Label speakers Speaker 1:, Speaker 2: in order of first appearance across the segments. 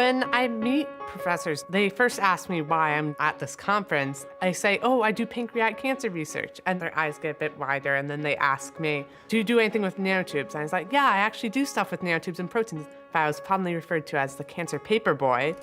Speaker 1: When I meet professors, they first ask me why I'm at this conference. I say, oh, I do pancreatic cancer research. And their eyes get a bit wider, and then they ask me, do you do anything with nanotubes? And I was like, yeah, I actually do stuff with nanotubes and proteins. But I was commonly referred to as the cancer paper boy.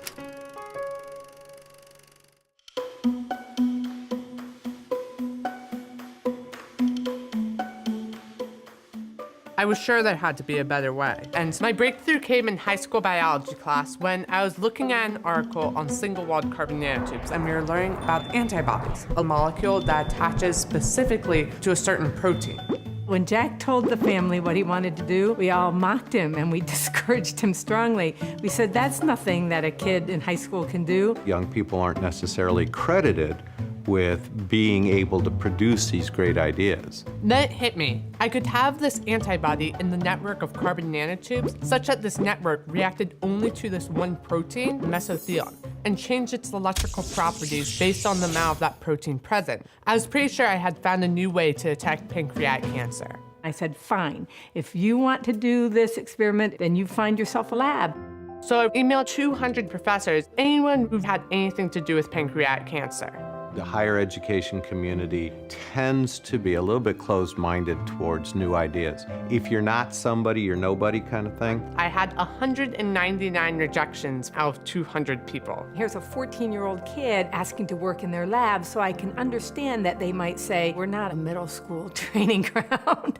Speaker 1: I was sure there had to be a better way. And my breakthrough came in high school biology class when I was looking at an article on single-walled carbon nanotubes, and we were learning about antibodies, a molecule that attaches specifically to a certain protein.
Speaker 2: When Jack told the family what he wanted to do, we all mocked him and we discouraged him strongly. We said, that's nothing that a kid in high school can do.
Speaker 3: Young people aren't necessarily credited with being able to produce these great ideas.
Speaker 1: Then it hit me. I could have this antibody in the network of carbon nanotubes such that this network reacted only to this one protein, mesothelin, and changed its electrical properties based on the amount of that protein present. I was pretty sure I had found a new way to attack pancreatic cancer.
Speaker 2: I said, fine, if you want to do this experiment, then you find yourself a lab.
Speaker 1: So I emailed 200 professors, anyone who had anything to do with pancreatic cancer.
Speaker 3: The higher education community tends to be a little bit closed-minded towards new ideas. If you're not somebody, you're nobody kind of thing.
Speaker 1: I had 199 rejections out of 200 people.
Speaker 2: Here's a 14-year-old kid asking to work in their lab, so I can understand that they might say, we're not a middle school training ground.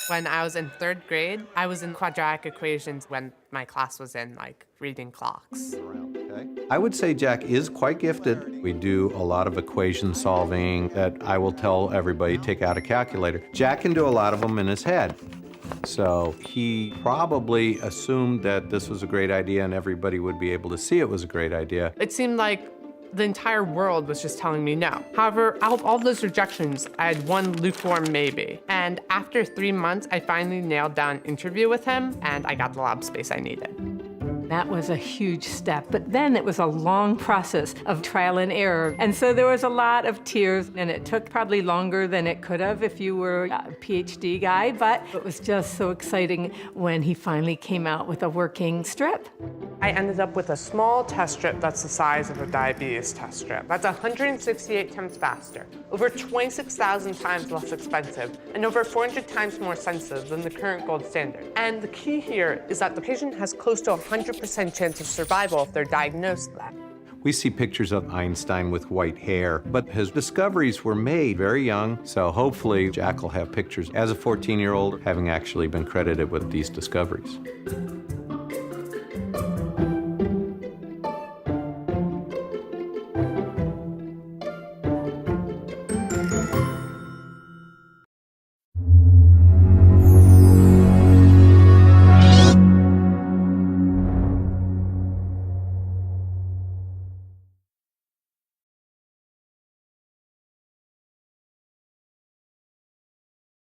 Speaker 1: When I was in 3rd grade, I was in quadratic equations when my class was in, reading clocks.
Speaker 3: I would say Jack is quite gifted. We do a lot of equation solving that I will tell everybody, take out a calculator. Jack can do a lot of them in his head. So he probably assumed that this was a great idea and everybody would be able to see it was a great idea.
Speaker 1: It seemed like the entire world was just telling me no. However, out of all those rejections, I had one lukewarm maybe. And after 3 months, I finally nailed down an interview with him, and I got the lab space I needed.
Speaker 2: That was a huge step, but then it was a long process of trial and error. And so there was a lot of tears, and it took probably longer than it could have if you were a PhD guy, but it was just so exciting when he finally came out with a working strip.
Speaker 1: I ended up with a small test strip that's the size of a diabetes test strip. That's 168 times faster, over 26,000 times less expensive, and over 400 times more sensitive than the current gold standard. And the key here is that the patient has close to 100% chance of survival if they're diagnosed that.
Speaker 3: We see pictures of Einstein with white hair, but his discoveries were made very young, so hopefully Jack will have pictures as a 14-year-old having actually been credited with these discoveries.